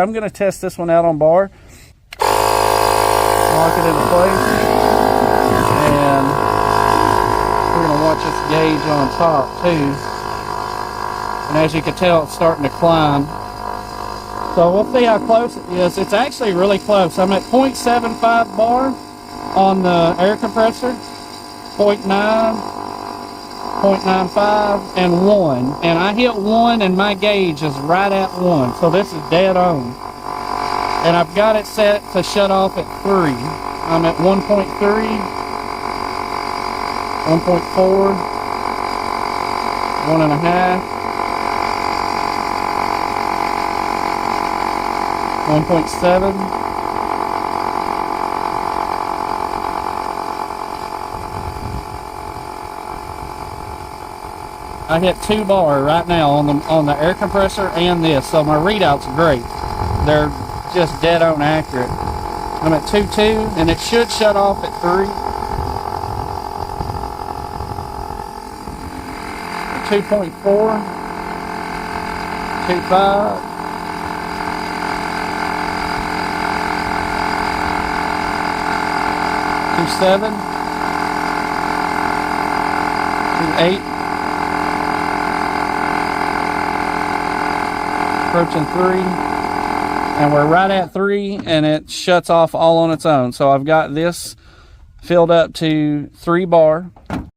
I'm going to test this one out on bar. Lock it into place. And we're going to watch this gauge on top too. And as you can tell, it's starting to climb. So we'll see how close it is. It's actually really close. I'm at 0.75 bar on the air compressor, 0.9, 0.95, and 1. And I hit 1 and my gauge is right at 1. So this is dead on. And I've got it set to shut off at 3. I'm at 1.3, 1.4, 1.5, 1.7. I hit 2 bar right now on the air compressor and this, so my readouts are great. They're just dead on accurate. I'm at 2.2 and it should shut off at 3. 2.4, 2.5. 2.7, 2.8, approaching 3, and we're right at 3, and it shuts off all on its own. So I've got this filled up to 3 bar.